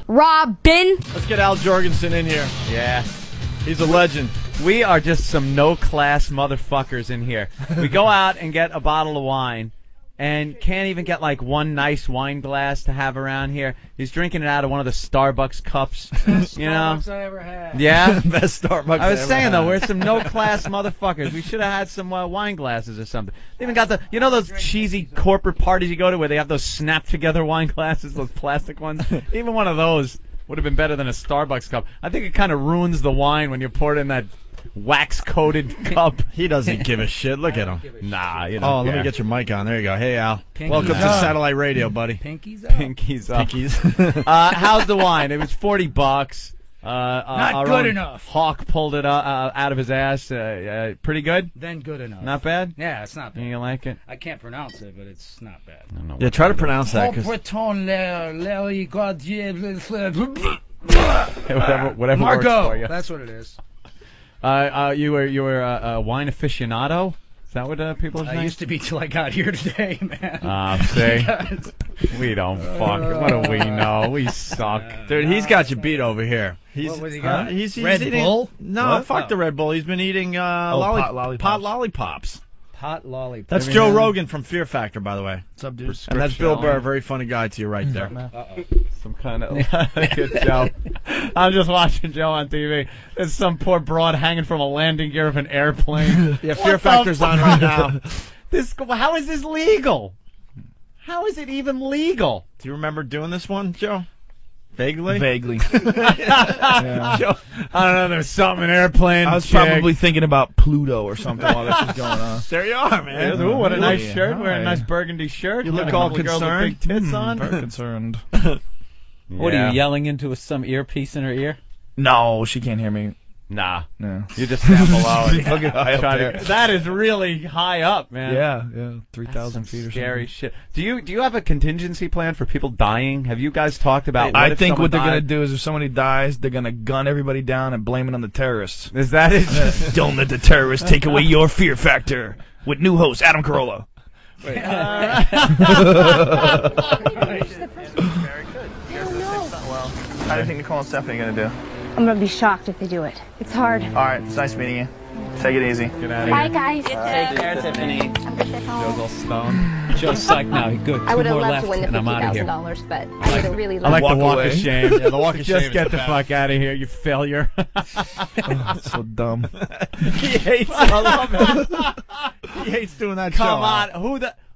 Robin. Let's get Al Jorganson in here. Yeah. He's a legend. We are just some no-class motherfuckers in here. We go out and get a bottle of wine and can't even get like one nice wine glass to have around here. He's drinking it out of one of the Starbucks cups. Best you know? Starbucks I ever had. Yeah? Best Starbucks I was ever saying, had. though, we're some no-class motherfuckers. We should have had some wine glasses or something. They even got the, you know those cheesy corporate parties you go to where they have those snap-together wine glasses, those plastic ones? Even one of those would have been better than a Starbucks cup. I think it kind of ruins the wine when you pour it in that wax-coated cup. He doesn't give a shit. Look at him. Nah, you know. Oh, let me get your mic on. There you go. Hey, Al. Pinkies Welcome to up. Satellite Radio, buddy. Pinkies up. Pinkies up. Pinkies. How's the wine? It was $40. Not good enough. Hawk pulled it out of his ass. Pretty good? Then good enough. Not bad? Yeah, it's not bad. You like it? I can't pronounce it, but it's not bad. I don't know Yeah, try to pronounce that. Whatever Marco. works for you. That's what it is. You were a wine aficionado? Is that what people are saying? I used to be till I got here today, man. See? We don't fuck. What do we know? We suck. Dude, he's got you beat over here. What was he got? He's Red eating, Bull? No, What? fuck the Red Bull. He's been eating pot lollipops. pot lollipops. Hot lollipop. That's Joe Rogan from Fear Factor, by the way. What's up, dude? And that's Bill Burr, very funny guy to you right there. Uh-oh. Some kind of good Joe. I'm just watching Joe on TV. There's some poor broad hanging from a landing gear of an airplane. Yeah, Fear Factor's on right now. How is this legal? How is it even legal? Do you remember doing this one, Joe? Vaguely? Vaguely. Yeah. Joe, I don't know. There's something in airplane. I was probably thinking about Pluto or something while this was going on. There you are, man. Ooh, what a nice Yeah. shirt. Wearing a Hi. nice burgundy shirt. You look Got a all couple of girls with concerned. big tits on. Very concerned. What are you yelling into some earpiece in her ear? No, she can't hear me. Nah. No. You just stand below She's it. fucking high up there. That is really high up, man. Yeah, 3,000 Some feet or scary something. shit. Do you have a contingency plan for people dying? Have you guys talked about? I if think someone what they're died? gonna do is if somebody dies, they're gonna gun everybody down and blame it on the terrorists. Is that it? Don't let the terrorists take away your fear factor. With new host Adam Carolla. Very good. Well, how do you think Nicole and Stephanie are going to do? I'm gonna be shocked if they do it. It's hard. All right, it's nice meeting you. Take it easy. Get out of Bye, here. guys. Take care, Tiffany. I'm gonna sit Joe's home. all stoned. Joe's psyched now. Good. I would Two have more loved left, to win the and I'm out of here. $50,000, but I would have really I loved like Walk the walk away. of shame. Yeah, the walk of shame Just is get the the best. fuck out of here, you failure. So dumb. He hates I love it. He hates doing that show. Come on,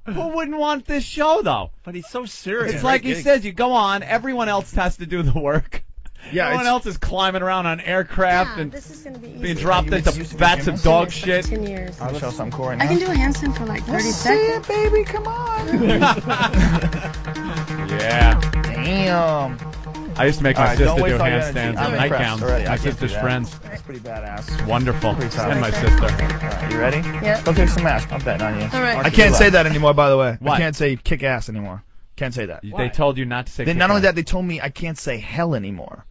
who wouldn't want this show though? But he's so serious. It's like he says, you go on, everyone else has to do the work. Yeah, Everyone else is climbing around on aircraft and this is gonna be being dropped into vats of dog shit. 10 years. I'll show some Corey now. I can do a handstand for like 30 seconds. baby, come on. Yeah. Damn. I used to make my All right, sister don't wait do till I get handstands energy. on I'm nightgowns. impressed already. I My can't do sister's that. friends. That's pretty badass. Wonderful. Pretty tough. And my sister. All right, you ready? Yeah. Go kick some ass. I'm betting on you. All right. I can't say that anymore, by the way. What? I can't say kick ass anymore. Can't say that. They told you not to say. Then not only that, they told me I can't say hell anymore.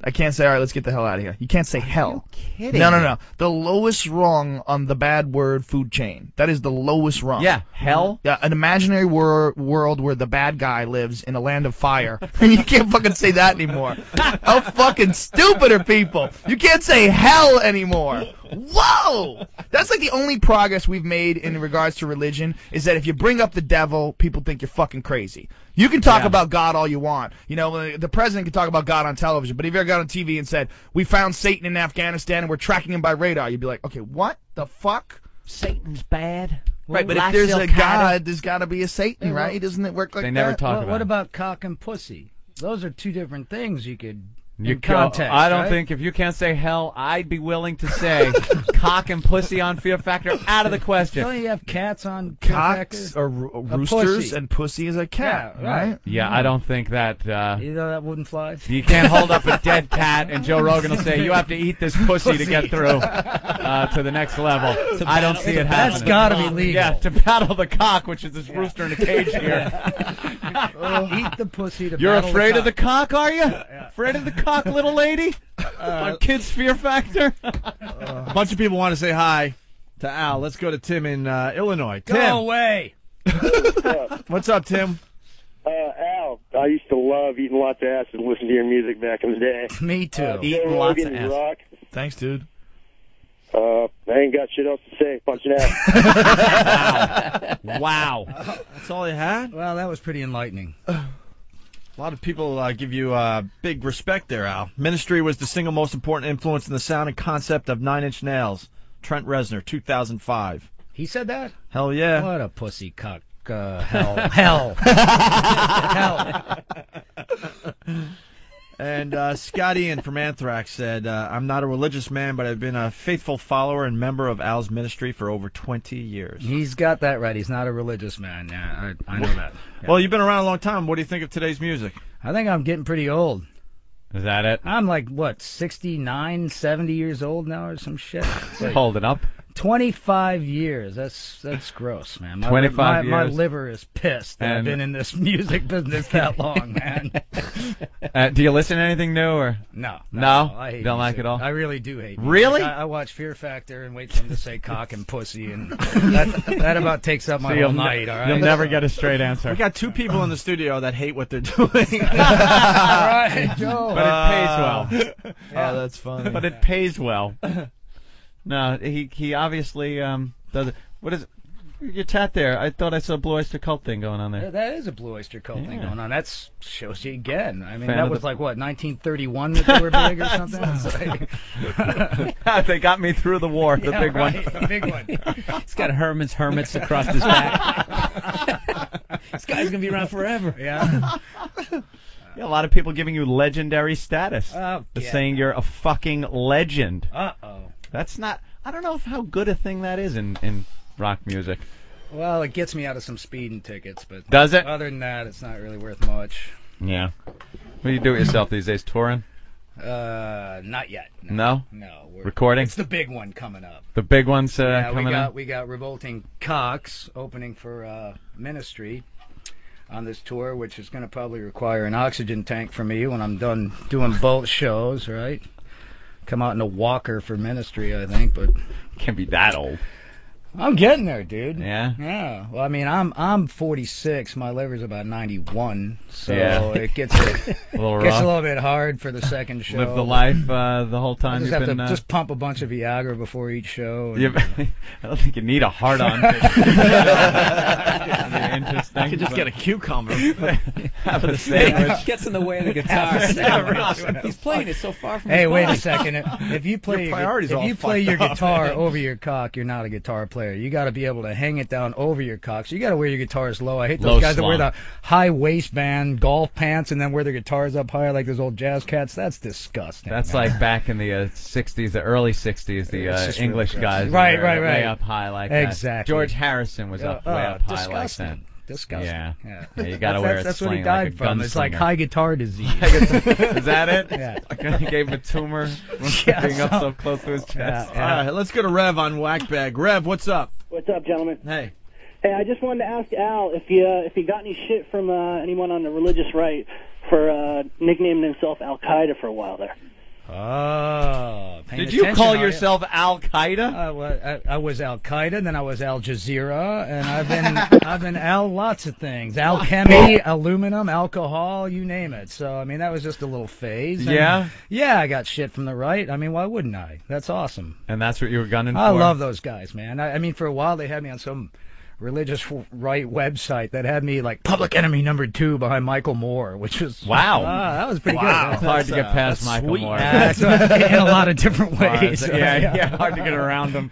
I can't say, all right, let's get the hell out of here. You can't say hell. kidding? No. The lowest rung on the bad word food chain. That is the lowest rung. Yeah, hell. Yeah, an imaginary world where the bad guy lives in a land of fire. And you can't fucking say that anymore. How fucking stupid are people? You can't say hell anymore. Whoa! That's like the only progress we've made in regards to religion is that if you bring up the devil, people think you're fucking crazy. You can talk about God all you want. You know, the president can talk about God on television, but if you ever got on TV and said, we found Satan in Afghanistan and we're tracking him by radar, you'd be like, okay, what the fuck? Satan's bad. Right, but if there's a God, there's got to be a Satan, right? Doesn't it work like They that? never talk about What it. about cock and pussy? Those are two different things you could You in context. I don't right? think if you can't say hell, I'd be willing to say cock and pussy on Fear Factor out of the question. Don't you have cats on Fear Cocks Factor? are roosters pussy. and pussy is a cat, Yeah, right. right? Yeah, I don't think that. You know that wouldn't fly? You can't hold up a dead cat and Joe Rogan will say you have to eat this pussy to get through to the next level. I don't see it happening. That's gotta be legal. Yeah, to battle the cock, which is this rooster in a cage here. Eat the pussy to You're battle afraid of the cock. cock, are you? Afraid of the cock, little lady? On Kids Fear Factor? A bunch of people want to say hi to Al. Let's go to Tim in Illinois. Go Tim, away. what's up, Tim? Al, I used to love eating lots of ass and listening to your music back in the day. Me too. Eating Joe lots of Rogan, ass. Rock. Thanks, dude. I ain't got shit else to say. Punching out. Wow. That's all you had? Well, that was pretty enlightening. A lot of people give you big respect there, Al. Ministry was the single most important influence in the sound and concept of Nine Inch Nails. Trent Reznor, 2005. He said that? Hell yeah. What a pussy cuck. Hell. Hell. And Scott Ian from Anthrax said, I'm not a religious man, but I've been a faithful follower and member of Al's ministry for over 20 years. He's got that right. He's not a religious man. Yeah, I know that. Yeah. Well, you've been around a long time. What do you think of today's music? I think I'm getting pretty old. Is that it? I'm like, what, 69, 70 years old now or some shit? Like Hold it up. 25 years. That's gross, man. 25 My years. liver is pissed that I've And- been in this music business that long, man. Do you listen to anything new or? No. I hate Don't like music. it all? I really do hate music. Really? I watch Fear Factor and wait for them to say cock and pussy, and that about takes up my whole night, all right? You'll never get a straight answer. We got two people in the studio that hate what they're doing. All right, Joe. But it pays well. Oh, that's funny. But it pays well. No, he obviously does it. What is it? Your tat there? I thought I saw a Blue Oyster Cult thing going on there. That is a Blue Oyster Cult thing Yeah. going on. That shows you again. I mean, Fan that of was the- like, what, 1931 that they were big or something? It's like... They got me through the war, the Yeah, big right, one. the big one. He's got Herman's Hermits across his back. This guy's going to be around forever. Yeah. Yeah, a lot of people giving you legendary status. Oh, They're yeah. saying you're a fucking legend. Uh-oh. That's not. I don't know how good a thing that is in rock music. Well, it gets me out of some speeding tickets, but Does it? other than that, it's not really worth much. Yeah. What do you do with yourself these days? Touring? Not yet. No? No. Recording? It's the big one coming up. The big ones Yeah, coming up? we got Revolting Cocks opening for Ministry on this tour, which is going to probably require an oxygen tank for me when I'm done doing both shows, right? Come out in a walker for Ministry, I think, but Can't be that old. I'm getting there, dude. Yeah? Yeah. Well, I mean, I'm 46. My liver's about 91, so Yeah. it gets a A little gets rough. a little bit hard for the second show. Live the life the whole I time just you've have been. to just pump a bunch of Viagra before each show. and- I don't think you need a hard-on. Interesting. You could just get a cucumber. Have a sandwich. Gets in the way of the guitar. He's playing it so far from Hey, his wait a body. second. If you play Your priorities all fucked your up, guitar man. over your cock, you're not a guitar player. You got to be able to hang it down over your cock. So you got to wear your guitars low. I hate those Low guys that wear slung. the high waistband golf pants and then wear their guitars up high like those old jazz cats. That's disgusting. That's man. like back in the 60s, the early 60s, the It's just really English gross. guys. Right, were right, Way right. up high like that. Exactly. George Harrison was up way up high like disgusting. that. Disgusting. Yeah. Yeah. You got to wear it That's what he sling like died a from. It's like gunslinger. high guitar disease. Is that it? Yeah. He gave him a tumor from Yeah, being up so close to his chest. Yeah, All right, let's go to Rev on Whackbag. Rev, what's up? What's up, gentlemen? Hey. Hey, I just wanted to ask Al if you got any shit from anyone on the religious right for nicknaming himself Al Qaeda for a while there. Oh. paying Did you attention, call are you? yourself Al Qaeda? I was Al Qaeda, then I was Al Jazeera, and I've been Al lots of things. Alchemy, aluminum, alcohol, you name it. So I mean that was just a little phase. And Yeah? Yeah, I got shit from the right. I mean, why wouldn't I? That's awesome. And that's what you were gunning I for? love those guys, man. I mean, for a while they had me on some religious right website that had me like public enemy number 2 behind Michael Moore, which was Wow. that was pretty Wow. good. It's hard to get past that's Michael sweet. Moore. In a lot of different ways. Yeah, hard to get around him.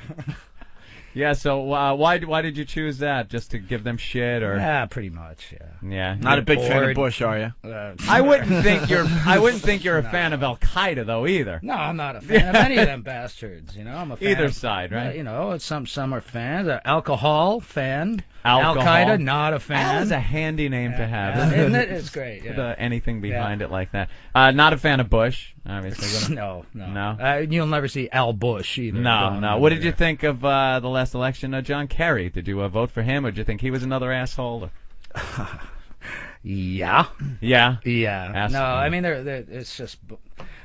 Yeah, so why did you choose that? Just to give them shit, or Yeah, pretty much. Yeah. yeah? Not a big fan of bored. Bush, are you? I wouldn't think you're a fan of Al Qaeda though either. No, I'm not a fan of any of them bastards. You know, I'm a fan Either of, side, right? You know, some are fans. Alcohol fan. Alcohol. Al Qaeda not a That fan. is a handy name to have. Yeah, isn't it? It's great. With, Yeah. anything behind it like that. Not a fan of Bush, obviously. No. No? You'll never see Al Bush either. No. Going What over did you there. think of the last election? John Kerry. Did you vote for him, or did you think he was another asshole? Or? Yeah. Yeah. Yeah. Asshole. No, I mean, it's just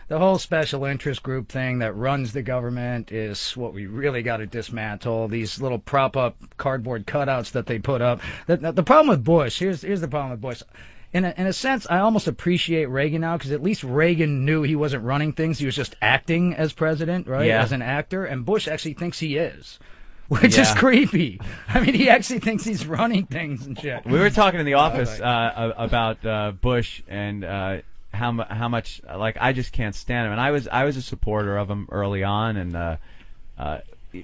the whole special interest group thing that runs the government is what we really got to dismantle. These little prop up cardboard cutouts that they put up. The problem with Bush, here's the problem with Bush. in a sense, I almost appreciate Reagan now because at least Reagan knew he wasn't running things. He was just acting as president, right? Yeah. As an actor. And Bush actually thinks he is, which is creepy. I mean, he actually thinks he's running things and shit. We were talking in the office about Bush and how much like I just can't stand him. And I was a supporter of him early on. And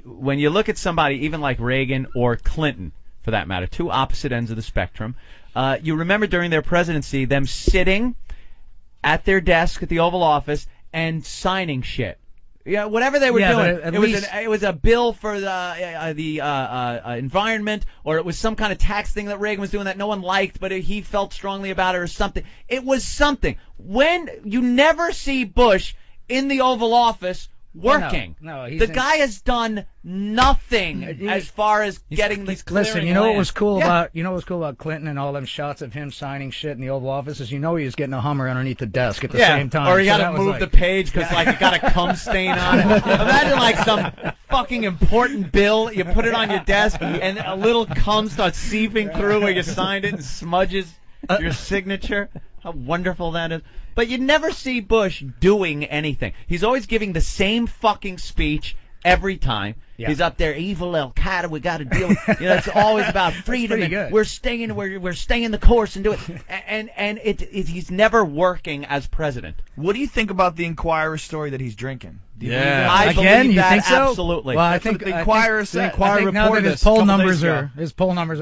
when you look at somebody even like Reagan or Clinton, for that matter, two opposite ends of the spectrum. You remember during their presidency, them sitting at their desk at the Oval Office and signing shit. Yeah, whatever they were doing. It was a bill for the environment, or it was some kind of tax thing that Reagan was doing that no one liked, but he felt strongly about it or something. It was something. When you never see Bush in the Oval Office working. No, the guy has done nothing as far as getting these clearing. Listen, you know what was cool about Clinton and all them shots of him signing shit in the Oval Office is he was getting a Hummer underneath the desk at the same time. Or he got to move the page because like it got a cum stain on it. Imagine like some fucking important bill, you put it on your desk and a little cum starts seeping through where you signed it and smudges your signature. How wonderful that is. But you never see Bush doing anything. He's always giving the same fucking speech every time. Yeah. He's up there, evil Al-Qaeda, we got to deal with. It's always about freedom. And we're staying the course and do it. And he's never working as president. What do you think about the Inquirer story that he's drinking? I believe that, think so? Absolutely. Well, I think the Inquirer said. I think now that his poll numbers are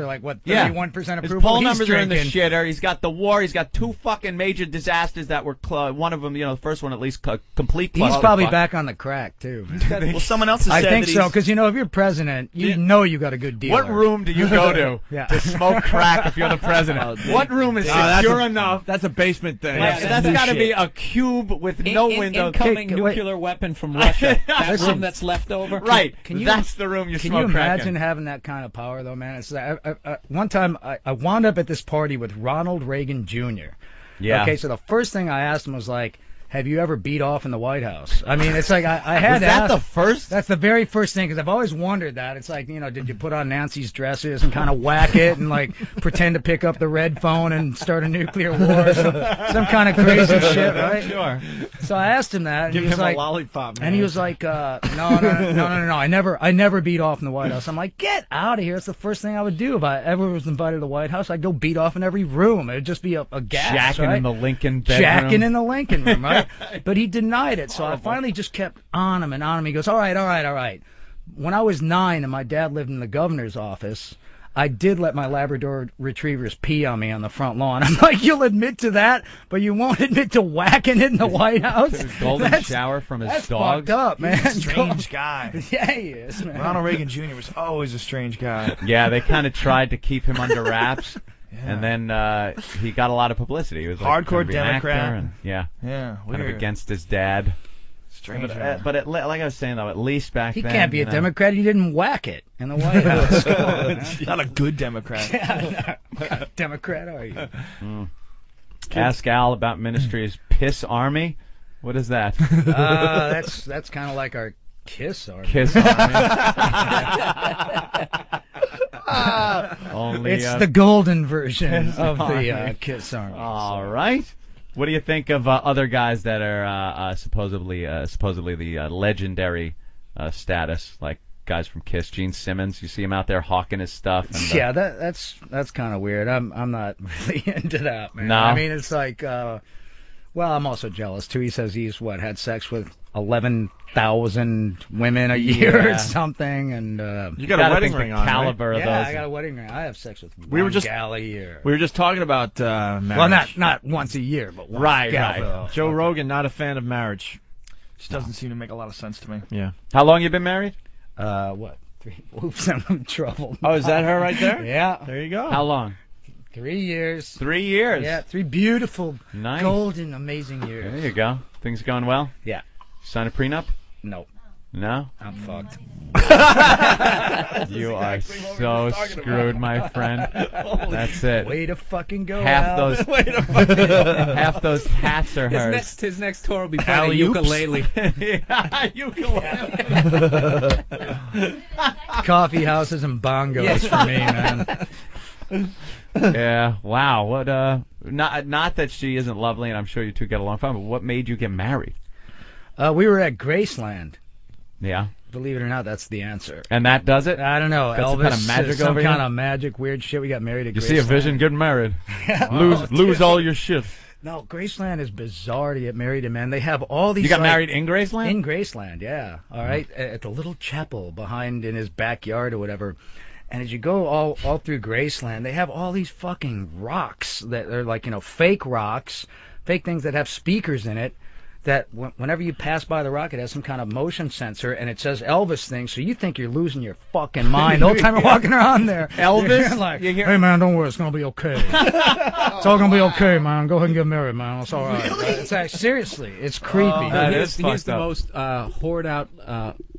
like what 31% approval. His poll numbers are in the shitter. He's got the war. He's got two fucking major disasters that were one of them. The first one at least complete. He's probably back on the crack too. Well, someone else has said I think so because if you're president, you got a good deal. What room do you go to to smoke crack if you're the president? What room is secure enough? That's a basement thing. That's got to be a cube with no window. Incoming nuclear weapon from Russia. That room that's left over. Right. That's the room you smoke crack in. Can you imagine having that kind of power, though, man? It's one time I wound up at this party with Ronald Reagan Jr. Yeah. Okay, so the first thing I asked him was like, have you ever beat off in the White House? I mean, it's like I had to ask. Was that the first? That's the very first thing, because I've always wondered that. It's like, did you put on Nancy's dresses and kind of whack it and, like, pretend to pick up the red phone and start a nuclear war? Some kind of crazy shit, right? Sure. So I asked him that. And Give he was him like, a lollipop, man. And he was like, no. I never beat off in the White House. I'm like, get out of here. It's the first thing I would do if I ever was invited to the White House. I'd go beat off in every room. It would just be a gas, Jacking right? in the Lincoln bedroom. Jacking in the Lincoln room, right? But he denied it, so I finally just kept on him and on him. He goes, all right. When I was 9 and my dad lived in the governor's office, I did let my Labrador retrievers pee on me on the front lawn. I'm like, you'll admit to that, but you won't admit to whacking it in the White House? His golden shower from his that's dogs. Fucked up, man. He's a strange guy. Yeah, he is, man. Ronald Reagan Jr. was always a strange guy. Yeah, they kind of tried to keep him under wraps. Yeah. And then he got a lot of publicity. He was like, hardcore Democrat. And, yeah, kind of against his dad. Strange. But like I was saying though, at least back then he can't be a Democrat. He didn't whack it in the White House. Not a good Democrat. What kind of Democrat are you? Ask Al about Ministry's piss army. What is that? That's kind of like our Kiss Army. Kiss Army. Only, it's the golden version of the Kiss Army. All right. What do you think of other guys that are supposedly the legendary status, like guys from Kiss? Gene Simmons, you see him out there hawking his stuff. And, yeah, that's kind of weird. I'm not really into that, man. No. I mean, it's like, well, I'm also jealous too. He says he's had sex with 11,000 women a year or something, and you got a wedding ring on, caliber right? of yeah, those. I got a wedding ring. I have sex with one gal a year. We were just talking about marriage. Well, not once a year, but one gal. Right. Joe Rogan, not a fan of marriage. Just doesn't seem to make a lot of sense to me. Yeah. How long you been married? What? 3. Oops, I'm in trouble. Oh, is that her right there? Yeah. There you go. How long? 3 years. 3 years. Yeah, 3 beautiful, nice, golden, amazing years. There you go. Things going well? Yeah. Sign a prenup? No. No? I'm fucked. You are so screwed, my friend. That's it. Way to fucking go, half Al. those hats are hers. His next tour will be playing a ukulele. Coffee houses and bongos for me, man. Yeah. Wow. What? Not that she isn't lovely, and I'm sure you two get along fine. But what made you get married? We were at Graceland. Yeah. Believe it or not, that's the answer. And that does it? I don't know. Got some Elvis, kind of magic some over kind here? of magic, weird shit. We got married at You Graceland. see a vision getting married. Oh, Lose all your shit. No, Graceland is bizarre to get married in, man. They have all these. You got like, married in Graceland? In Graceland, yeah. All right, at the little chapel behind in his backyard or whatever. And as you go all through Graceland, they have all these fucking rocks that are like, fake rocks, fake things that have speakers in it. That whenever you pass by the rock, it has some kind of motion sensor, and it says Elvis thing, so you think you're losing your fucking mind the whole time you're walking around there. Elvis? You're like, hey, man, don't worry, it's going to be okay. It's all going to be okay, man. Go ahead and get married, man. It's all right. It's like, seriously, it's creepy. He's the most whored-out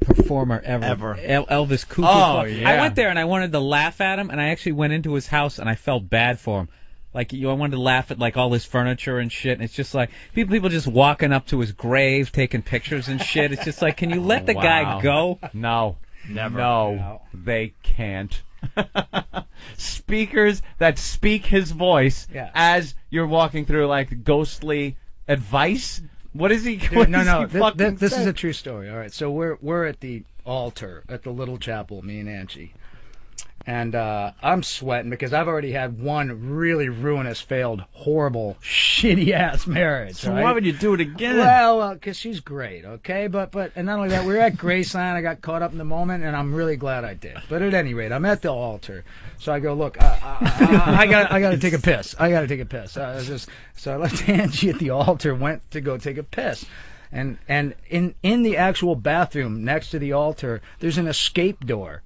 performer ever. Elvis Cuckoo. Oh, yeah. I went there, and I wanted to laugh at him, and I actually went into his house, and I felt bad for him. Like, I wanted to laugh at, like, all his furniture and shit, and it's just like, people just walking up to his grave, taking pictures and shit. It's just like, can you let the guy go? No. Never. No, they can't. Speakers that speak his voice as you're walking through, like, ghostly advice? What is he? Dude, no. This is a true story. All right, so we're at the altar at the little chapel, me and Angie. And I'm sweating because I've already had one really ruinous, failed, horrible, shitty-ass marriage. So right? why would you do it again? Well, because she's great, okay? But and not only that, we were at Graceland. I got caught up in the moment, and I'm really glad I did. But at any rate, I'm at the altar. So I go, look, I got to take a piss. I got to take a piss. So I left Angie at the altar, went to go take a piss. And in the actual bathroom next to the altar, there's an escape door.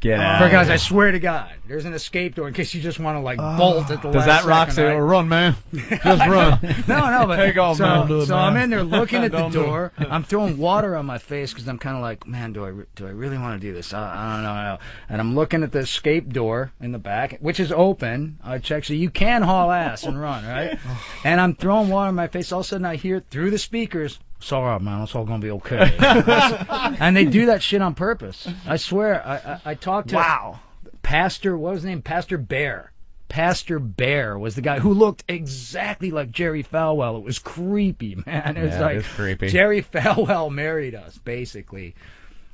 Get out. For guys, I swear to God, there's an escape door in case you just want to bolt at the Does last that rock second, say, right? run, man? Just run. No, but Take off, man. so I'm in there looking at the Don't do it. door. I'm throwing water on my face because I'm kind of like, man, do I really want to do this? I don't know. And I'm looking at the escape door in the back, which is open. I check, so you can haul ass and run, right? And I'm throwing water on my face. All of a sudden, I hear through the speakers, "It's all right, man. It's all gonna be okay." And they do that shit on purpose. I swear. I talked to Pastor. What was his name? Pastor Bear. Pastor Bear was the guy who looked exactly like Jerry Falwell. It was creepy, man. It was like it's creepy. Jerry Falwell married us, basically.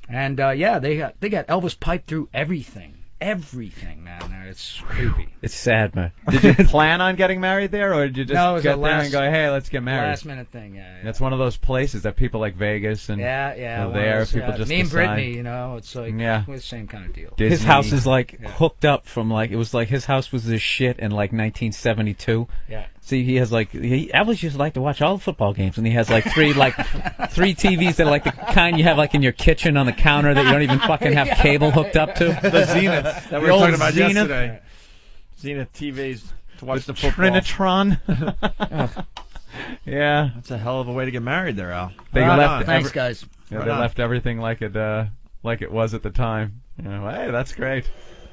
And they got Elvis piped through everything. Everything, man. It's creepy. It's sad, man. Did you plan on getting married there, or did you just No, it was get a there and go, hey, let's get married? Last minute thing, yeah. That's one of those places that people like Vegas and Yeah. are there. Well, People just me and decide. Brittany, it's like Yeah. the same kind of deal. Disney. His house is like hooked up from like, it was like his house was this shit in like 1972. Yeah. See, he has like, Elvis used to like to watch all the football games, and he has like three TVs that are like the kind you have like in your kitchen on the counter that you don't even fucking have cable hooked up to. The Zenith that we were talking about yesterday. Zenith TVs to watch the football. Trinitron. Yeah. That's a hell of a way to get married there, Al. They left Thanks, guys. Yeah, they left everything like it was at the time. Hey, that's great.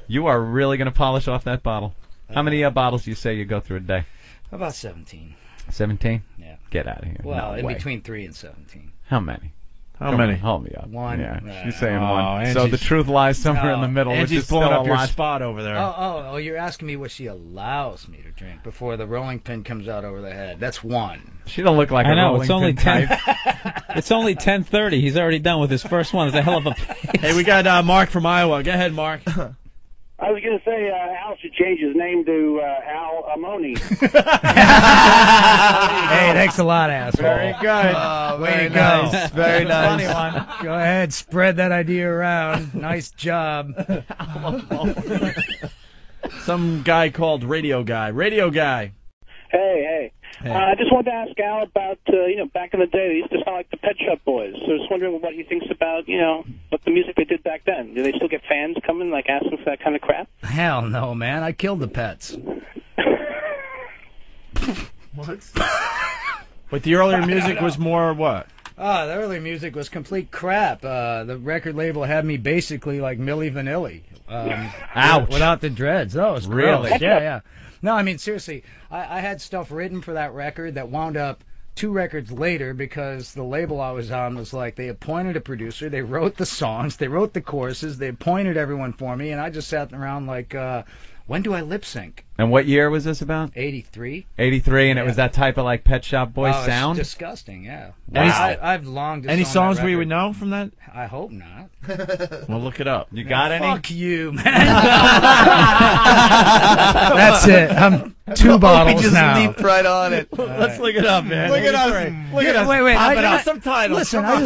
You are really going to polish off that bottle. How many bottles do you say you go through a day? About 17. 17? Yeah. Get out of here. Well, No in way. between 3 and 17. How many? How Come many? on, hold me up. One. Yeah, she's saying Oh, one. So Angie's- the truth lies somewhere in the middle. which Angie's is blowing still up a your lot. spot over there. Oh, you're asking me what she allows me to drink before the rolling pin comes out over the head. That's one. She don't look like I a know, rolling it's only pin 10. type. It's only 10:30. He's already done with his first one. It's a hell of a pace. Hey, we got Mark from Iowa. Go ahead, Mark. I was going to say Al should change his name to Al Amoni. Hey, thanks a lot, asshole. Very good. Way to nice. go. Very nice. Funny one. Go ahead, spread that idea around. Nice job. Some guy called Radio Guy. Radio Guy. Hey. I just wanted to ask Al about, back in the day, they used to sound like the Pet Shop Boys. So I was wondering what he thinks about, what the music they did back then. Do they still get fans coming, like, asking for that kind of crap? Hell no, man. I killed the pets. What? But the earlier music was more what? The early music was complete crap. The record label had me basically like Milli Vanilli. Ouch. Without the dreads. Oh, it was Really? gross. Yeah. No, I mean, seriously, I had stuff written for that record that wound up 2 records later because the label I was on was like, they appointed a producer, they wrote the songs, they wrote the choruses, they appointed everyone for me, and I just sat around like when do I lip sync? And what year was this about? 83. 83, and Yeah. it was that type of like Pet Shop Boys Oh, sound? It's disgusting, yeah. Wow. I've long disowned Any that songs we record. would know from that? I hope not. We'll look it up. You got any? Fuck you, man. That's it. I'm 2 bottles Opie just now. leaped right on it. Let's look it up, man. Look at us. Look at us. Wait. Pop it I up. Some titles. Listen, Come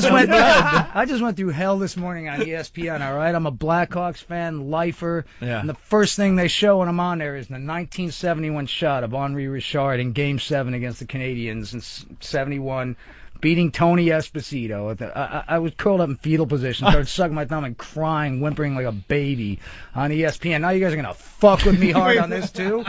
I just went through hell this morning on ESPN. All right, I'm a Blackhawks fan, lifer, Yeah. and the first thing they show when I'm on there is the 1971 shot of Henri Richard in Game 7 against the Canadiens in '71. Beating Tony Esposito. I was curled up in fetal position, started sucking my thumb and crying, whimpering like a baby on ESPN. Now you guys are gonna fuck with me hard on this too.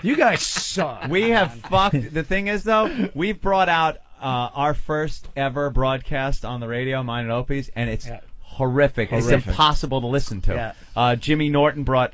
You guys suck. We have fucked. The thing is, though, we've brought out our first ever broadcast on the radio, mine and Opie's, and it's horrific. It's impossible to listen to. Yeah. Jimmy Norton brought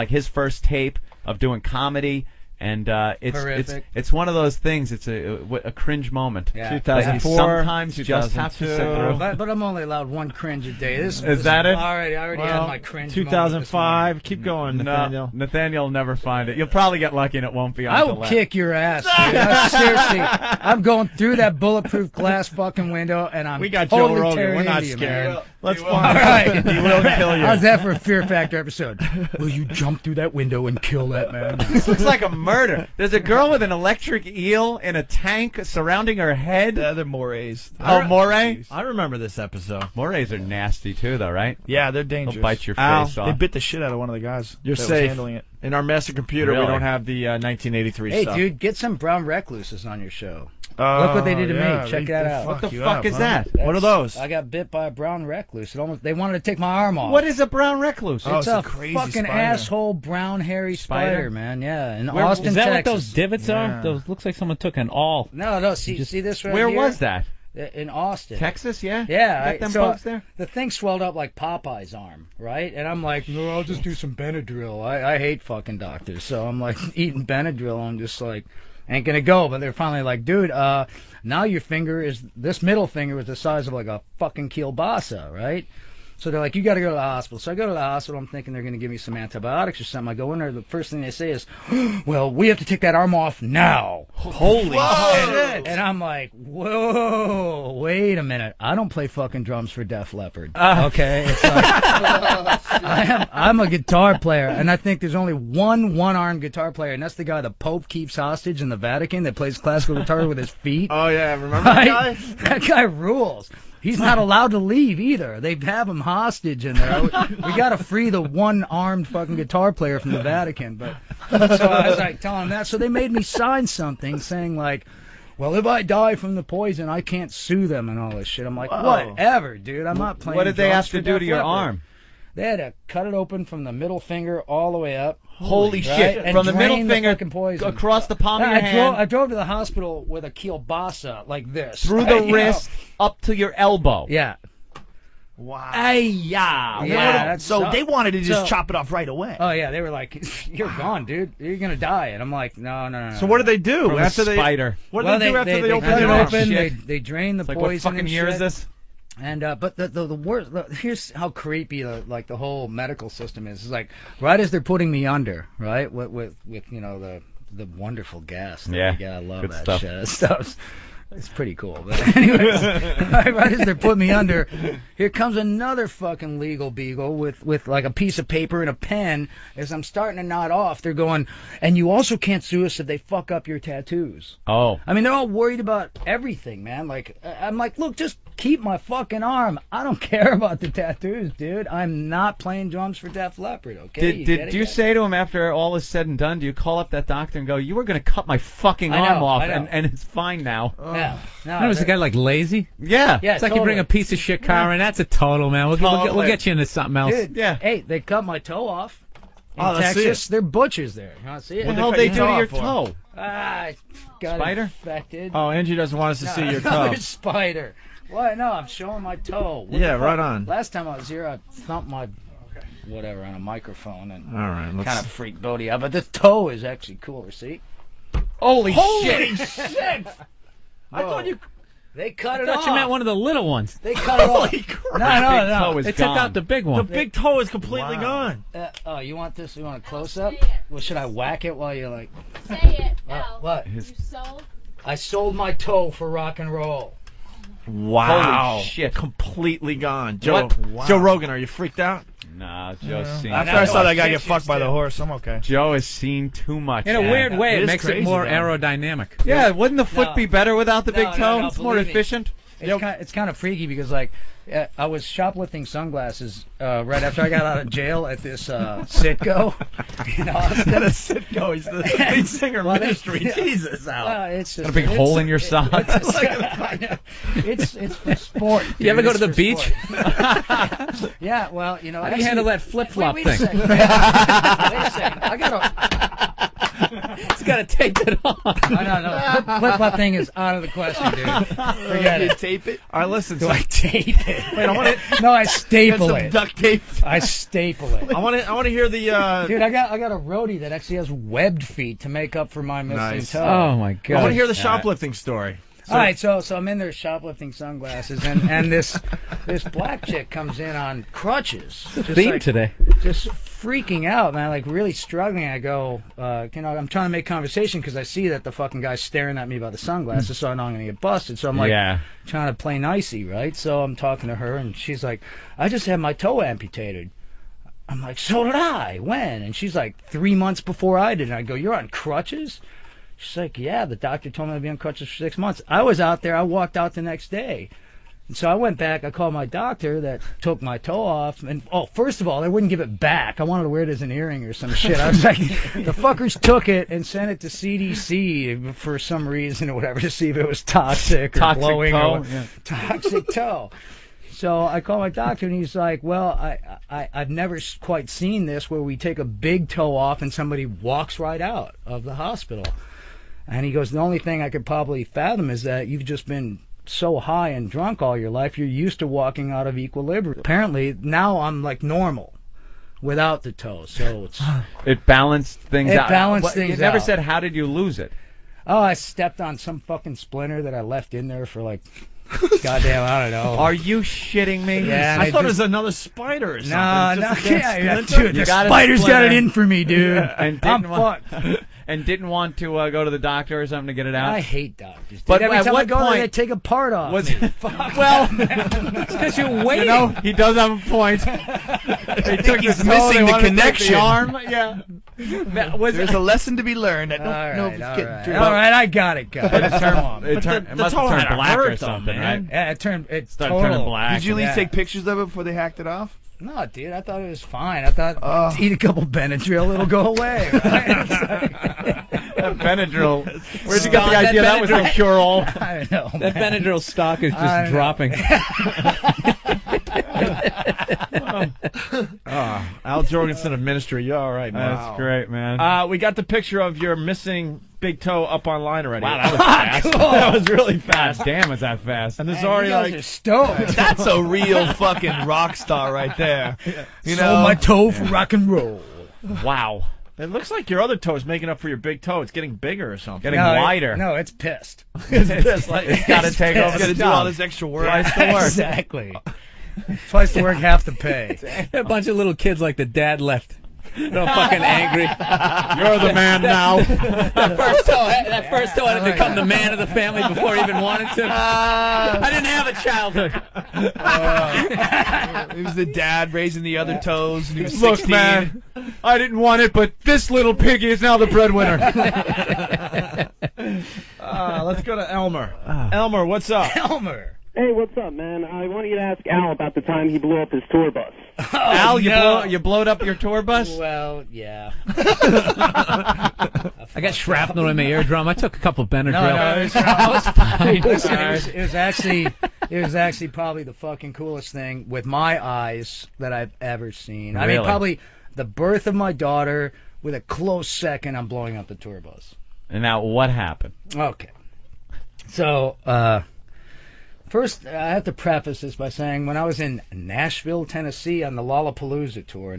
his first tape of doing comedy. And it's one of those things. It's a cringe moment. Yeah. 2004. Sometimes you just have to sit through. But I'm only allowed one cringe a day. Is that it? I already had my cringe. 2005. Keep going, Nathaniel. No, Nathaniel will never find it. You'll probably get lucky and it won't be on I will delay. kick your ass, dude. Seriously, I'm going through that bulletproof glass fucking window, and I'm We got totally Joe Rogan. tearing We're not into you, scared. man. Let's All find right. He will kill you. How's that for a Fear Factor episode? Will you jump through that window and kill that man? This looks like a murder. There's a girl with an electric eel in a tank surrounding her head. They're morays. Oh, moray? I remember this episode. Morays are nasty too, though, right? Yeah, they're dangerous. They'll bite your Al, face They off. bit the shit out of one of the guys. You're that was safe. handling it. In our master computer, Really? we don't have the 1983 Hey, stuff. dude, get some brown recluses on your show. Look what they did to me. Check that out. What the fuck is that? What are those? I got bit by a brown recluse. They wanted to take my arm off. What is a brown recluse? Oh, It's it's a a crazy fucking spider. asshole brown hairy Spider? spider, man. Yeah, in Where- Austin, Is that Texas. what those divots Yeah. are? Those looks like someone took an awl. No, see this right Where here? was that? In Austin. Texas, yeah? Yeah, Got them so folks there? the thing swelled up like Popeye's arm, right? And I'm like, no, I'll just do some Benadryl. I hate fucking doctors, so I'm like eating Benadryl. I'm just like, ain't gonna go. But they're finally like, dude, now your this middle finger is the size of like a fucking kielbasa, right? So they're like, you got to go to the hospital. So I go to the hospital. I'm thinking they're going to give me some antibiotics or something. I go in there. The first thing they say is, well, we have to take that arm off now. Holy shit. And I'm like, whoa, wait a minute. I don't play fucking drums for Def Leppard. Okay? It's like, I'm a guitar player, and I think there's only one-armed guitar player, and that's the guy the Pope keeps hostage in the Vatican that plays classical guitar with his feet. Oh, yeah. Remember that guy? That guy rules. He's not allowed to leave either. They have him hostage in there. We got to free the one-armed fucking guitar player from the Vatican. But so I was like telling him that. So they made me sign something saying like, well, if I die from the poison, I can't sue them and all this shit. I'm like, whatever, dude. I'm not playing. What did they drums have to for do Def to your Leppard. arm? They had to cut it open from the middle finger all the way up. Holy right? shit. And From the middle drain finger fucking poison. across the palm of your I hand, drove to the hospital with a kielbasa like this. through right? the You know? wrist, up to your elbow. Yeah. Wow. Yeah, that So sucked. they wanted to just So- chop it off right away. Oh yeah, they were like, "You're gone, dude. You're gonna die." And I'm like, "No." So what did they do From after a they? spider. What did Well, they do after they opened cut it it up? open. Shit. They drained the It's like, poison. what fucking and year shit. is this? And but the worst. Here's how creepy the whole medical system is. It's like right as they're putting me under, right, with you know the wonderful gas. That Yeah, we get. I love good that stuff. shit. That stuff's it's pretty cool. But anyways, right as they're putting me under, here comes another fucking legal beagle with like a piece of paper and a pen. As I'm starting to nod off, they're going, and you also can't sue us if they fuck up your tattoos. Oh. I mean, they're all worried about everything, man. Like, I'm like, look, just keep my fucking arm. I don't care about the tattoos, dude. I'm not playing drums for Def Leppard, okay? Did you say to him after all is said and done, do you call up that doctor and go, you were going to cut my fucking I know, arm off, I know. and it's fine now? Yeah. No, Was the guy like lazy? Yeah. Yeah, It's like you bring a piece of shit car in. That's a total, man. We'll get you into something else. Dude, Yeah. Hey, they cut my toe off. In Oh, let's see Texas, they're butchers there. You want to see it? What the hell they do to your toe? I got Spider? infected. Oh, Angie doesn't want us to see your toe. Another spider. What? No, I'm showing my toe. What Yeah, the fuck? right on. Last time I was here, I thumped my whatever on a microphone and All right, let's. kind of freaked Bodie out. But the toe is actually cooler. See? Holy Holy shit. shit! I thought you. They cut I it thought off. you meant one of the little ones. They cut it off. Holy crap. No. They took out the big The one. big toe is completely gone. Oh, you want this? You want a close up? Well, should I whack it while you're like? Say it, Al. What? You sold? I sold my toe for rock and roll. Wow. Holy shit. Completely gone. Joe, What? Joe Rogan, are you freaked out? Nah, Joe's seen. After I saw that guy get fucked by the horse, I'm okay. Joe has seen too much. In a weird way, It it is makes it crazy, more though. aerodynamic. Yeah, wouldn't the foot No. be better without the big No, toe? no, It's more believe me. efficient. It's kind of freaky because like I was shoplifting sunglasses right after I got out of jail at this Citgo in Austin. Citgo, he's the lead singer of Ministry. Jesus, Al. It's just Got a big hole in your sock. It's for sport. You ever dude. go to It's the for beach? sport. Yeah, well, you know. How do you handle that flip-flop wait a thing? second. Wait a second. I gotta. It's got to take that off. No. Flip-flop thing is out of the question, dude. Forget You it. tape it? All right, listen. Do I tape it? Wait, I want to. No, I Get staple some it. duct tape. I staple it. I want to hear the. Dude, I got a roadie that actually has webbed feet to make up for my missing Nice. toe. Oh my I god. want to hear the shoplifting story. All right, so I'm in there shoplifting sunglasses, and this black chick comes in on crutches, just Theme like, today. just freaking out, man, like really struggling. I go, I'm trying to make conversation because I see that the fucking guy's staring at me by the sunglasses, so I know I'm gonna get busted. So I'm like, trying to play nicey, right? So I'm talking to her, and she's like, I just had my toe amputated. I'm like, so did I. When? And she's like, 3 months before I did. And I go, you're on crutches? She's like, yeah, the doctor told me I'd be on crutches for 6 months. I was out there. I walked out the next day. And so I went back. I called my doctor that took my toe off. And, first of all, they wouldn't give it back. I wanted to wear it as an earring or some shit. I was like, the fuckers took it and sent it to CDC for some reason or whatever to see if it was toxic or glowing. Toe? Toxic toe. So I called my doctor, and he's like, well, I've never quite seen this where we take a big toe off and somebody walks right out of the hospital. And he goes, the only thing I could probably fathom is that you've just been so high and drunk all your life, you're used to walking out of equilibrium. Apparently, now I'm like normal without the toe. So it's It balanced things out. balanced things You never out. said, how did you lose it? I stepped on some fucking splinter that I left in there for like, goddamn, I don't know. Are you shitting me? Yeah, and I thought it just- was another spider or something. No, It's just a dead yeah, splinter. dude, the got a spider's got splinter. it in for me, dude. And I'm didn't want, fucked. and didn't want to go to the doctor or something to get it out? I hate doctors. But Every at time I what go there, point they take a part off was me. well, Because you're waiting. you know, he does have a point. They took he's the toe, missing they the wanted to take connection. The arm, yeah. There's a lesson to be learned. I don't All know right, if it's all getting right. too All right, I got it, guys. But it turned, Come it on. turned, the it must toe have had turned to black hurt, or though, something, man. right? Yeah, it Started total. turning black. Did you at least Yeah. take pictures of it before they hacked it off? No, dude, I thought it was fine. I thought eat a couple Benadryl, it'll go away. Right? That Benadryl. Where'd you get Scott, the that idea that was a Benadryl- cure-all? I don't know. That man. Benadryl stock is I just know. dropping. Al Jorganson of Ministry. You're all right, man. That's great, man. We got the picture of your missing big toe up online already. Wow, that was fast. Cool. That was really fast. God damn, is that fast? And there's Man, already you guys like are stoked. That's a real fucking rock star right there. You Sold know, my toe for rock and roll. Wow. it looks like your other toe is making up for your big toe. It's getting bigger or something. Getting wider. No, it's pissed. It's like It's got to take over gotta the do all job. this extra work. Twice the work. Exactly. Twice the work, half the pay. A bunch of little kids like the dad left. They're all fucking angry. You're the man now. That first toe had to become the man of the family before he even wanted to. I didn't have a childhood. It was the dad raising the other toes, and he was Look, 16. man, I didn't want it, but this little piggy is now the breadwinner. Let's go to Elmer. Elmer, what's up? Elmer. Hey, what's up, man? I wanted you to ask Al about the time he blew up his tour bus. Al, no. you blowed up your tour bus? Well, yeah. I got shrapnel in my eardrum. I took a couple Benadryl. No, it's- I was fine. Listen, it was actually probably the fucking coolest thing with my eyes that I've ever seen. I mean, Really? probably the birth of my daughter with a close second on blowing up the tour bus. And now what happened? Okay. So, first, I have to preface this by saying when I was in Nashville, Tennessee on the Lollapalooza tour,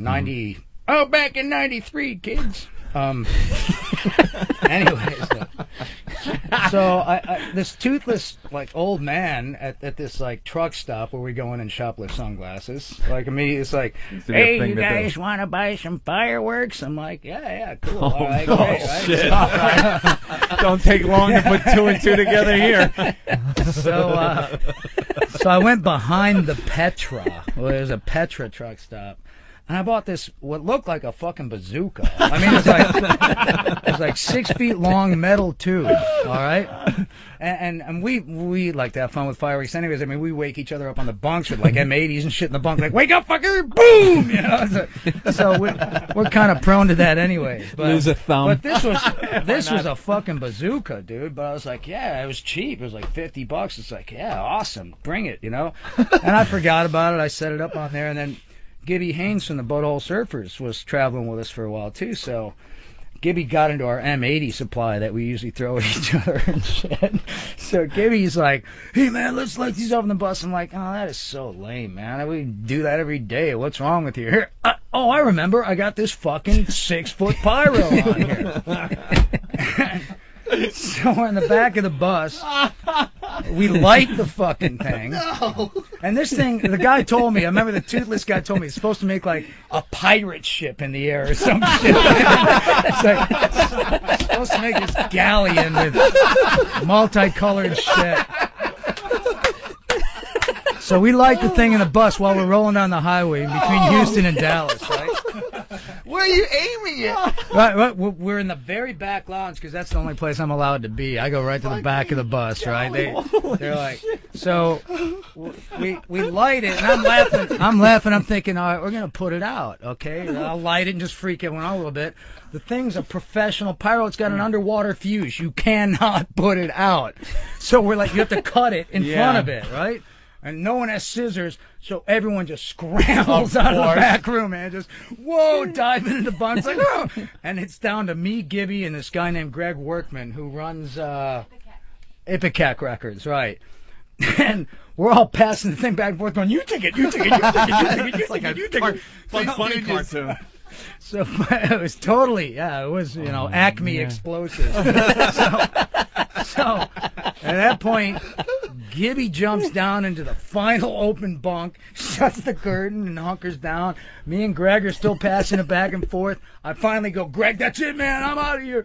back in 93, kids. Anyways, So this toothless like old man at this like truck stop where we go in and shoplift sunglasses. Like me, it's like, hey, you guys want to buy some fireworks? I'm like, yeah, cool. All right, great, right? Shit. All right. Don't take long to put 2 and 2 together here. So I went behind the Petra. Well, there's a Petra truck stop. And I bought this, what looked like a fucking bazooka. I mean, it was like 6 feet long metal tube, all right? And we like to have fun with fireworks anyways. I mean, we wake each other up on the bunks with like M80s and shit in the bunk, like, wake up, fucker, boom! You know? So we're kind of prone to that anyways. But, lose a thumb. But this was a fucking bazooka, dude. But I was like, yeah, it was cheap. It was like $50. It's like, yeah, awesome, bring it, you know? And I forgot about it. I set it up on there, and then Gibby Haynes from the Butthole Surfers was traveling with us for a while too, so Gibby got into our M80 supply that we usually throw at each other and shit. So Gibby's like, hey man, let's light these up on the bus. I'm like, oh, that is so lame, man. We do that every day. What's wrong with you? Here, I remember. I got this fucking 6-foot pyro on here. So we're in the back of the bus. We light the fucking thing. No. And this thing, the guy told me, I remember the toothless guy told me it's supposed to make like a pirate ship in the air or some shit. It's like, it's supposed to make this galleon with multicolored shit. So we light the thing in the bus while we're rolling down the highway between Houston and Dallas, right? Where are you aiming it? Right, we're in the very back lounge because that's the only place I'm allowed to be. I go right to the back of the bus, right? They're like, so we light it, and I'm laughing. I'm thinking, all right, we're gonna put it out, okay? I'll light it and just freak everyone out a little bit. The thing's a professional pyro. It's got an underwater fuse. You cannot put it out. So we're like, you have to cut it in front of it, right? And no one has scissors, so everyone just scrambles out of the back room, man. Just, whoa, diving into the bunks, like, oh! And it's down to me, Gibby, and this guy named Greg Workman, who runs Ipecac Records, right? And we're all passing the thing back and forth going, you take it, you take it, you take it, you take it, you take it, you take it. Like funny cartoon. So it was totally, it was, Acme explosive. So at that point, Gibby jumps down into the final open bunk, shuts the curtain, and hunkers down. Me and Greg are still passing it back and forth. I finally go, Greg, that's it, man, I'm out of here.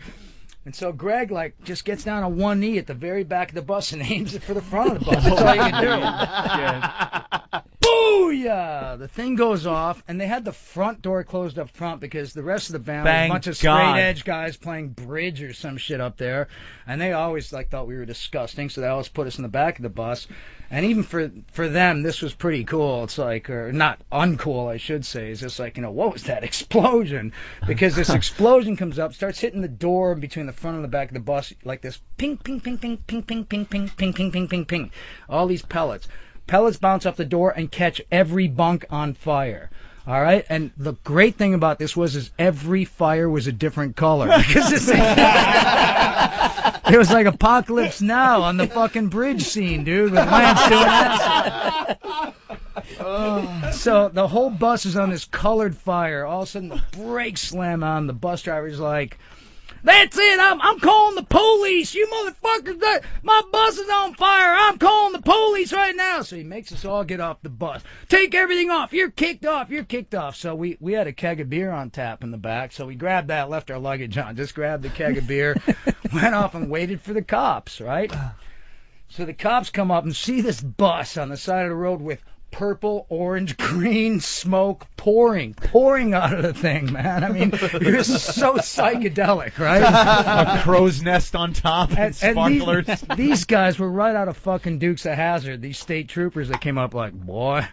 And so Greg, just gets down on one knee at the very back of the bus and aims it for the front of the bus. That's all you can do. Booyah! The thing goes off, and they had the front door closed up front because the rest of the band was a bunch of straight-edge guys playing bridge or some shit up there. And they always, thought we were disgusting, so they always put us in the back of the bus. And even for them, this was pretty cool. It's or not uncool, I should say. It's just what was that explosion? Because this explosion comes up, starts hitting the door between the front and the back of the bus, like this ping, ping, ping, ping, ping, ping, ping, ping, ping, ping, ping, ping, ping. All these pellets. Pellets bounce off the door and catch every bunk on fire. All right, and the great thing about this is every fire was a different color because this thing, it was like Apocalypse Now on the fucking bridge scene, dude, with Lance doing that. So the whole bus is on this colored fire. All of a sudden, the brakes slam on. The bus driver's like, "That's it! I'm calling the police! You motherfuckers! My bus is on fire! I'm calling the police right now!" So he makes us all get off the bus. Take everything off! You're kicked off! You're kicked off! So we had a keg of beer on tap in the back, so we grabbed that, left our luggage on, just grabbed the keg of beer, went off and waited for the cops, right? So the cops come up and see this bus on the side of the road with purple, orange, green smoke pouring out of the thing, man. I mean, it was so psychedelic, right? A crow's nest on top and sparklers. These guys were right out of fucking Dukes of Hazzard, these state troopers that came up like, boy.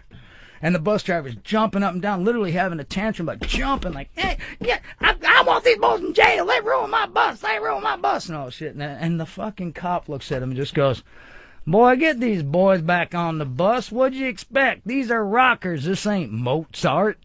And the bus driver's jumping up and down, literally having a tantrum, jumping hey, yeah, I want these boys in jail. They ruined my bus. They ruined my bus and all shit. And the fucking cop looks at him and just goes, "Boy, get these boys back on the bus. What'd you expect? These are rockers. This ain't Mozart."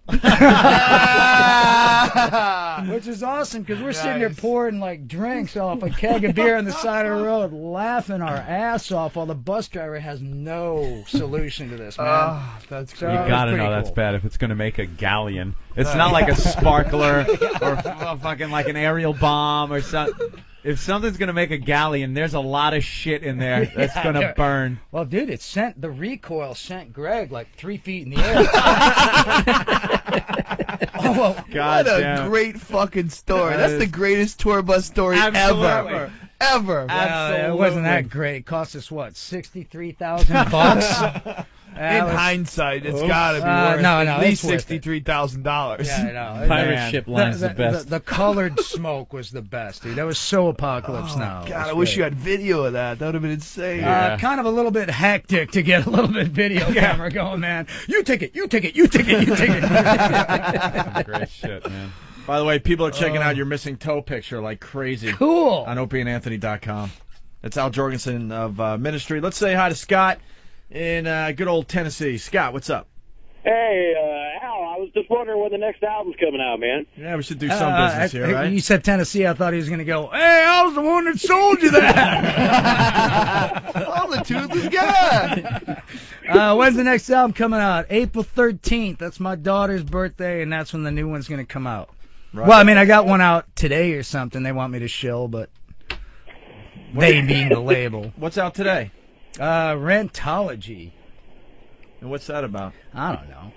Which is awesome because we're sitting there pouring drinks off a keg of beer on the side of the road, laughing our ass off while the bus driver has no solution to this, man. That's You gotta know that's bad if it's gonna make a galleon. It's not like a sparkler or fucking like an aerial bomb or something. If something's gonna make a galleon, there's a lot of shit in there that's gonna burn. Well, dude, the recoil sent Greg like 3 feet in the air. God what damn. a great fucking story. That's the greatest tour bus story ever. Ever. It wasn't that great. It cost us what, $63,000? In hindsight, it's gotta be worth at least $63,000. Yeah, I know. Pirate ship line's the best. The colored smoke was the best, dude. That was so Apocalypse Now. God, I wish you had video of that. That would have been insane. Kind of a little bit hectic to get a little bit video camera going, man. You take it, you take it, you take it, you take it. Great shit, man. By the way, people are checking out your missing toe picture like crazy. Cool. On OpieandAnthony.com. It's Al Jorganson of Ministry. Let's say hi to Scott in good old Tennessee. Scott, what's up? Hey, Al, I was just wondering when the next album's coming out, man. Yeah, we should do some business here, right? You said Tennessee. I thought he was going to go, hey, I was the one that sold you that. I'm the toothless guy. When's the next album coming out? April 13th. That's my daughter's birthday, and that's when the new one's going to come out. Right. Well, I mean, I got one out today or something. They want me to shill, but they mean the label. What's out today? Rentology. And what's that about? I don't know.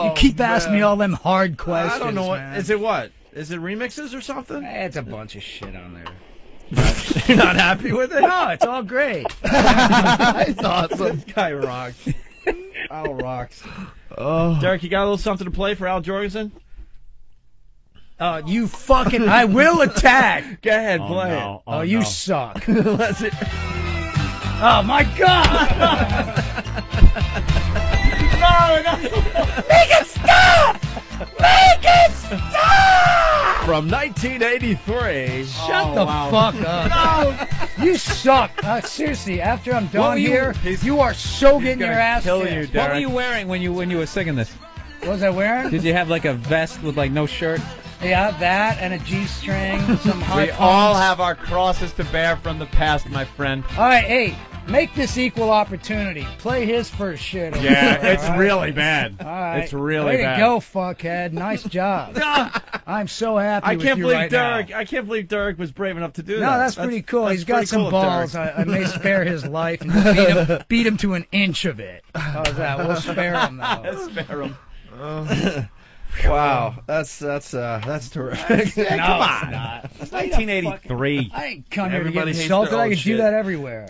You keep asking me all them hard questions. I don't know what. Man. Is it what? Is it remixes or something? It's a bunch of shit on there. You're not happy with it? No, it's all great. It's awesome. This guy rocks. Al rocks. Derek, you got a little something to play for Al Jorganson? You fucking... I will attack. Go ahead, play it. Oh, you suck. Let's it. Oh, my God. No. Make it stop. Make it stop. From 1983. Shut the fuck up. No. You suck. Seriously, after I'm done here, you are so getting your ass kicked. What were you wearing when you were singing this? What was I wearing? Did you have like a vest with like no shirt? Yeah, that and a G-string, some high We all have our crosses to bear from the past, my friend. All right, hey, make this equal opportunity. Play his first shit. It's really bad. All right. It's really bad. Way to go, fuckhead. Nice job. I'm so happy with you right now. I can't believe Derek was brave enough to do that. No, that's pretty cool. He's got some balls. I may spare his life and beat him to an inch of it. How's that? We'll spare him, though. Spare him. Wow, that's terrific. No, come on. It's 1983. I ain't come here to Everybody get hates insulted. their I own can shit. do that everywhere.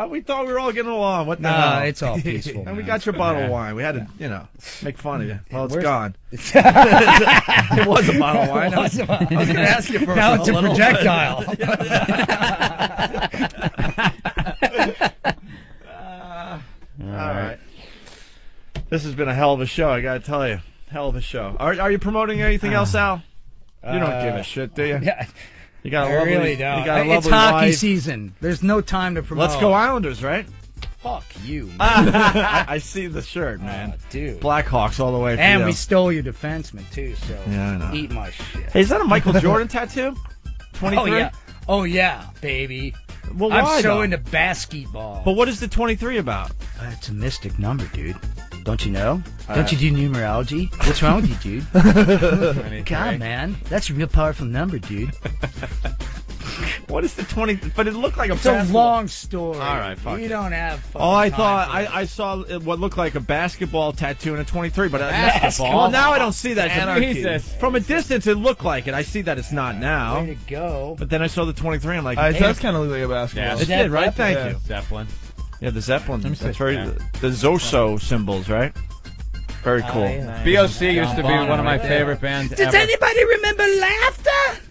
We thought we were all getting along. What the Nah, hell? it's all peaceful. And we man. got your bottle of wine. We had to, make fun of you. Well, it's gone. It was a bottle of wine. I was going to ask you for now it's a little projectile. All right. This has been a hell of a show, I got to tell you. Hell of a show. Are you promoting anything else, Al? You don't give a shit, do you? Yeah. You got a I lovely, really don't. You got a It's lovely hockey wife. season. There's no time to promote. Let's go Islanders, right? Fuck you, man. I see the shirt, man. Dude. Blackhawks all the way for And you. we stole your defenseman, too, so Yeah, I know. eat my shit. Hey, is that a Michael Jordan tattoo? 23? Oh, yeah, baby. Well, why, I'm so though? into basketball. But what is the 23 about? It's a mystic number, dude. Don't you know? Don't you do numerology? What's wrong with you, dude? 23. God, man. That's a real powerful number, dude. What is the 20? But it looked like a It's a basketball. long story. All right, fuck You it. don't have fucking Oh, I time thought for it. I saw what looked like a basketball tattoo and a 23, but Basketball? well, now I don't see that. Anarchy. Jesus. From a distance, it looked like it. I see that it's not now. Way to go. But then I saw the 23. I'm like, It hey, does kind of look like a basketball. it did, right? Thank Yeah. you. Zeppelin. Yeah, the Zeppelin. Let me see. That's very Yeah. the Zoso symbols, right? Very cool. BOC used to be one of my favorite bands Does ever. anybody remember Laughter?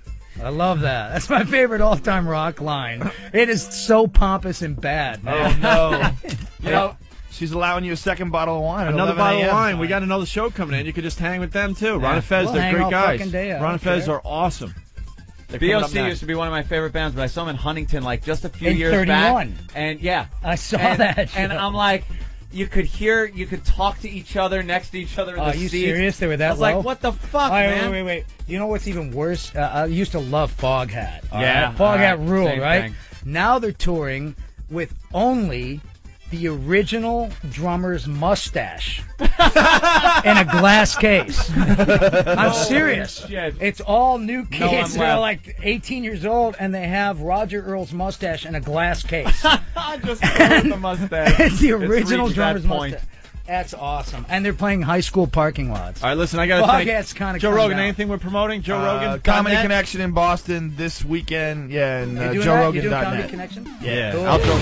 I love that. That's my favorite all-time rock line. It is so pompous and bad, man. Oh, no. She's allowing you a second bottle of wine. At Another 11 bottle of a.m. wine. We got another show coming in. You could just hang with them too. Ron and Fez, We'll they're hang great all guys. fucking day, I Ron don't and Fez care. are awesome. They're coming up BOC next. used to be one of my favorite bands, but I saw them in Huntington like just a few In years 31. back. And yeah, I saw and, that. And show. I'm like, you could talk to each other next to each other in Are the you seats. serious? They were that I was low? like, what the fuck, All right, man? wait. You know what's even worse? I used to love Foghat. Yeah, Foghat all right, ruled, same right? thing. Now they're touring with only the original drummer's mustache in a glass case. I'm serious. Shit. It's all new No, kids. I'm They're left. like 18 years old, and they have Roger Earl's mustache in a glass case. Just the mustache. It's the original reached that drummer's point. mustache. That's awesome. And they're playing high school parking lots. All right, listen, I got to Well, thank yeah, it's kinda Joe come Rogan. down. Anything we're promoting? Joe Rogan? Comedy .net? Connection in Boston this weekend. Yeah, and You doing that? You doing JoeRogan.net. Comedy Connection? Yeah. Cool. Outro.